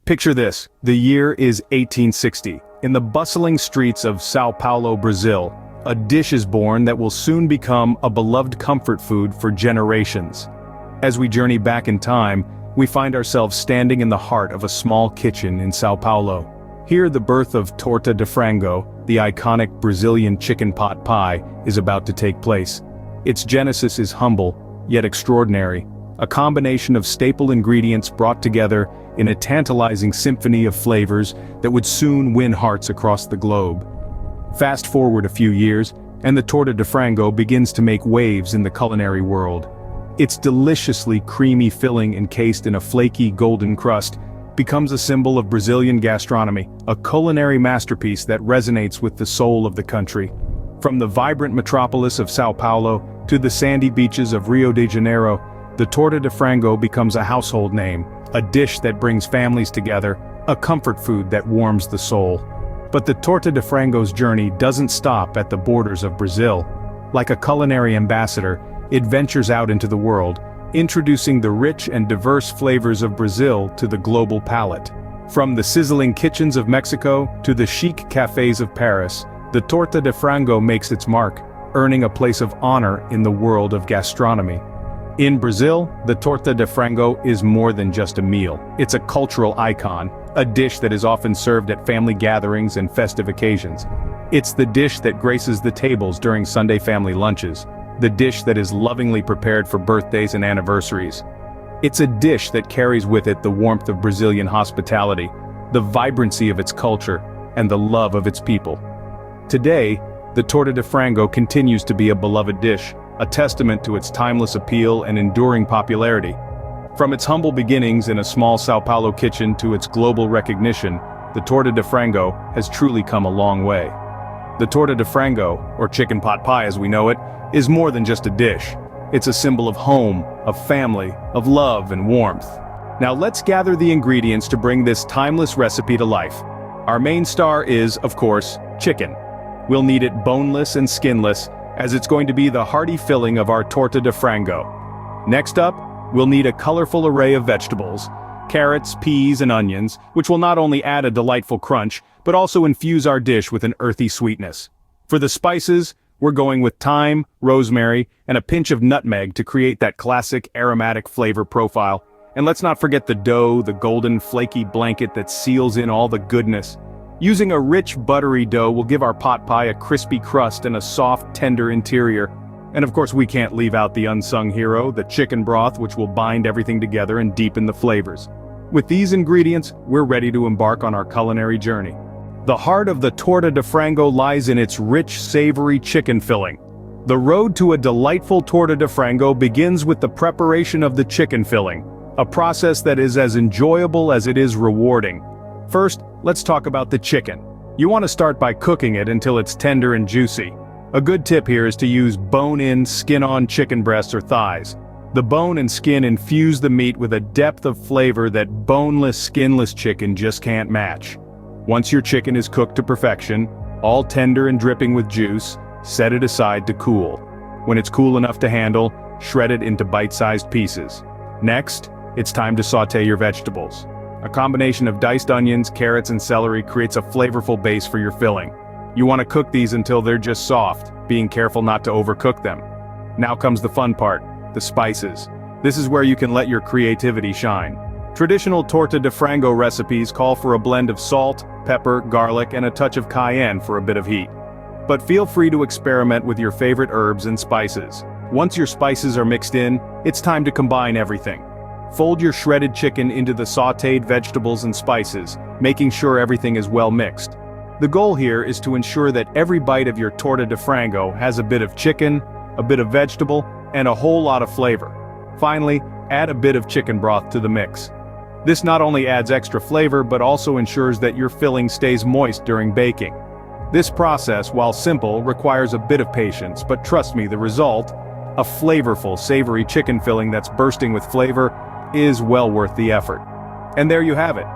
Picture this, the year is 1860. In the bustling streets of Sao Paulo, Brazil, a dish is born that will soon become a beloved comfort food for generations. As we journey back in time, we find ourselves standing in the heart of a small kitchen in Sao Paulo. Here the birth of torta de frango, the iconic Brazilian chicken pot pie, is about to take place. Its genesis is humble, yet extraordinary, a combination of staple ingredients brought together in a tantalizing symphony of flavors that would soon win hearts across the globe. Fast forward a few years, and the torta de frango begins to make waves in the culinary world. Its deliciously creamy filling encased in a flaky golden crust becomes a symbol of Brazilian gastronomy, a culinary masterpiece that resonates with the soul of the country. From the vibrant metropolis of Sao Paulo to the sandy beaches of Rio de Janeiro, the torta de frango becomes a household name, a dish that brings families together, a comfort food that warms the soul. But the torta de frango's journey doesn't stop at the borders of Brazil. Like a culinary ambassador, it ventures out into the world, introducing the rich and diverse flavors of Brazil to the global palate. From the sizzling kitchens of Mexico to the chic cafes of Paris, the torta de frango makes its mark, earning a place of honor in the world of gastronomy. In Brazil, the torta de frango is more than just a meal. It's a cultural icon, a dish that is often served at family gatherings and festive occasions. It's the dish that graces the tables during Sunday family lunches, the dish that is lovingly prepared for birthdays and anniversaries. It's a dish that carries with it the warmth of Brazilian hospitality, the vibrancy of its culture, and the love of its people. Today, the torta de frango continues to be a beloved dish, a testament to its timeless appeal and enduring popularity. From its humble beginnings in a small Sao Paulo kitchen to its global recognition, the torta de frango has truly come a long way. The torta de frango, or chicken pot pie as we know it, is more than just a dish. It's a symbol of home, of family, of love and warmth. Now let's gather the ingredients to bring this timeless recipe to life. Our main star is, of course, chicken. We'll need it boneless and skinless, as it's going to be the hearty filling of our torta de frango. Next up, we'll need a colorful array of vegetables, carrots, peas, and onions, which will not only add a delightful crunch, but also infuse our dish with an earthy sweetness. For the spices, we're going with thyme, rosemary, and a pinch of nutmeg to create that classic aromatic flavor profile. And let's not forget the dough, the golden flaky blanket that seals in all the goodness. Using a rich buttery dough will give our pot pie a crispy crust and a soft, tender interior. And of course we can't leave out the unsung hero, the chicken broth, which will bind everything together and deepen the flavors. With these ingredients, we're ready to embark on our culinary journey. The heart of the torta de frango lies in its rich, savory chicken filling. The road to a delightful torta de frango begins with the preparation of the chicken filling, a process that is as enjoyable as it is rewarding. First, let's talk about the chicken. You want to start by cooking it until it's tender and juicy. A good tip here is to use bone-in, skin-on chicken breasts or thighs. The bone and skin infuse the meat with a depth of flavor that boneless, skinless chicken just can't match. Once your chicken is cooked to perfection, all tender and dripping with juice, set it aside to cool. When it's cool enough to handle, shred it into bite-sized pieces. Next, it's time to sauté your vegetables. A combination of diced onions, carrots, and celery creates a flavorful base for your filling. You want to cook these until they're just soft, being careful not to overcook them. Now comes the fun part, the spices. This is where you can let your creativity shine. Traditional torta de frango recipes call for a blend of salt, pepper, garlic, and a touch of cayenne for a bit of heat. But feel free to experiment with your favorite herbs and spices. Once your spices are mixed in, it's time to combine everything. Fold your shredded chicken into the sautéed vegetables and spices, making sure everything is well mixed. The goal here is to ensure that every bite of your torta de frango has a bit of chicken, a bit of vegetable, and a whole lot of flavor. Finally, add a bit of chicken broth to the mix. This not only adds extra flavor but also ensures that your filling stays moist during baking. This process, while simple, requires a bit of patience, but trust me, the result, a flavorful, savory chicken filling that's bursting with flavor, is well worth the effort. And there you have it,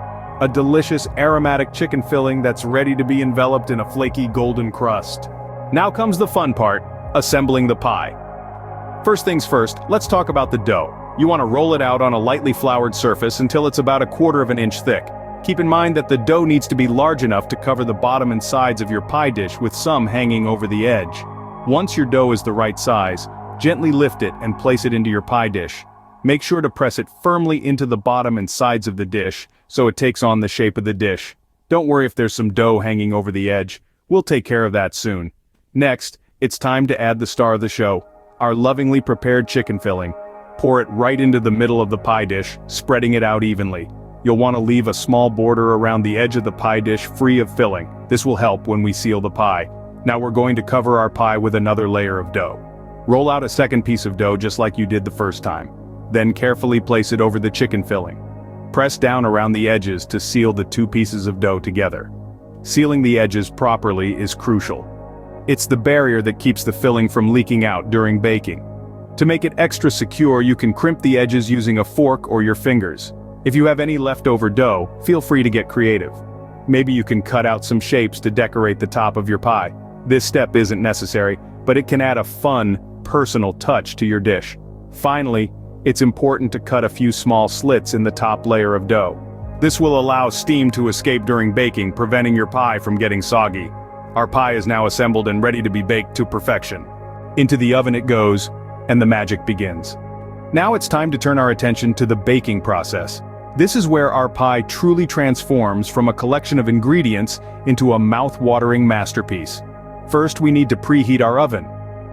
a delicious aromatic chicken filling that's ready to be enveloped in a flaky golden crust. Now comes the fun part, assembling the pie. First things first, let's talk about the dough. You want to roll it out on a lightly floured surface until it's about 1/4 of an inch thick. Keep in mind that the dough needs to be large enough to cover the bottom and sides of your pie dish with some hanging over the edge. Once your dough is the right size, gently lift it and place it into your pie dish. Make sure to press it firmly into the bottom and sides of the dish, so it takes on the shape of the dish. Don't worry if there's some dough hanging over the edge, we'll take care of that soon. Next, it's time to add the star of the show, our lovingly prepared chicken filling. Pour it right into the middle of the pie dish, spreading it out evenly. You'll want to leave a small border around the edge of the pie dish free of filling. This will help when we seal the pie. Now we're going to cover our pie with another layer of dough. Roll out a second piece of dough just like you did the first time. Then carefully place it over the chicken filling. Press down around the edges to seal the two pieces of dough together. Sealing the edges properly is crucial. It's the barrier that keeps the filling from leaking out during baking. To make it extra secure, you can crimp the edges using a fork or your fingers. If you have any leftover dough, feel free to get creative. Maybe you can cut out some shapes to decorate the top of your pie. This step isn't necessary, but it can add a fun, personal touch to your dish. Finally, it's important to cut a few small slits in the top layer of dough. This will allow steam to escape during baking, preventing your pie from getting soggy. Our pie is now assembled and ready to be baked to perfection. Into the oven it goes, and the magic begins. Now it's time to turn our attention to the baking process. This is where our pie truly transforms from a collection of ingredients into a mouth-watering masterpiece. First, we need to preheat our oven.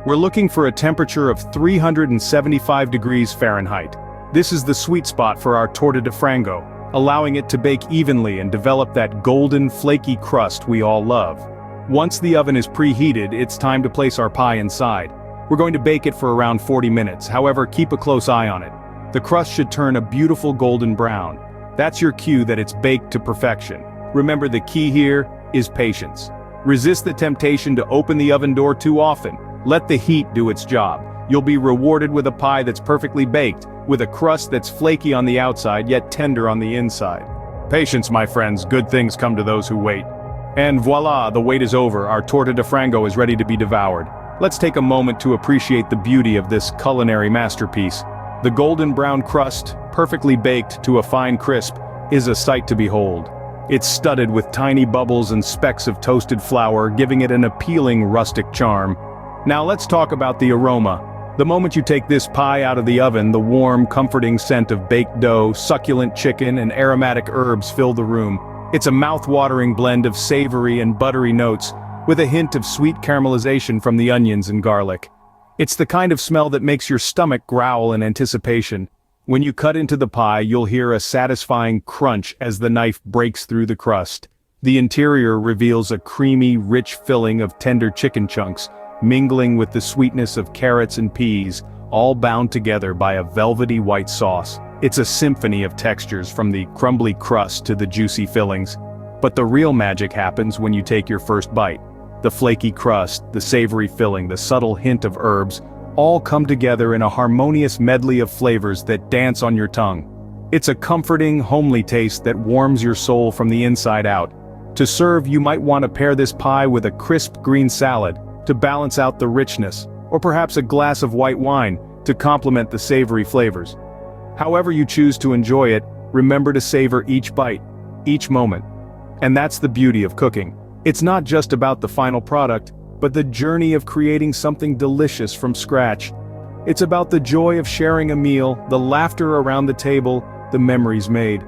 We're looking for a temperature of 375 degrees Fahrenheit. This is the sweet spot for our torta de frango, allowing it to bake evenly and develop that golden, flaky crust we all love. Once the oven is preheated, it's time to place our pie inside. We're going to bake it for around 40 minutes, however, keep a close eye on it. The crust should turn a beautiful golden brown. That's your cue that it's baked to perfection. Remember, the key here is patience. Resist the temptation to open the oven door too often. Let the heat do its job. You'll be rewarded with a pie that's perfectly baked, with a crust that's flaky on the outside yet tender on the inside. Patience, my friends, good things come to those who wait. And voila, the wait is over, our torta de frango is ready to be devoured. Let's take a moment to appreciate the beauty of this culinary masterpiece. The golden brown crust, perfectly baked to a fine crisp, is a sight to behold. It's studded with tiny bubbles and specks of toasted flour, giving it an appealing rustic charm. Now let's talk about the aroma. The moment you take this pie out of the oven, the warm, comforting scent of baked dough, succulent chicken, and aromatic herbs fill the room. It's a mouth-watering blend of savory and buttery notes, with a hint of sweet caramelization from the onions and garlic. It's the kind of smell that makes your stomach growl in anticipation. When you cut into the pie, you'll hear a satisfying crunch as the knife breaks through the crust. The interior reveals a creamy, rich filling of tender chicken chunks, mingling with the sweetness of carrots and peas, all bound together by a velvety white sauce. It's a symphony of textures from the crumbly crust to the juicy fillings. But the real magic happens when you take your first bite. The flaky crust, the savory filling, the subtle hint of herbs, all come together in a harmonious medley of flavors that dance on your tongue. It's a comforting, homely taste that warms your soul from the inside out. To serve, you might want to pair this pie with a crisp green salad to balance out the richness, or perhaps a glass of white wine to complement the savory flavors. However you choose to enjoy it, remember to savor each bite, each moment. And that's the beauty of cooking. It's not just about the final product, but the journey of creating something delicious from scratch. It's about the joy of sharing a meal, the laughter around the table, the memories made.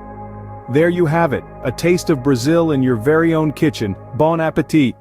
There you have it, a taste of Brazil in your very own kitchen. Bon appétit!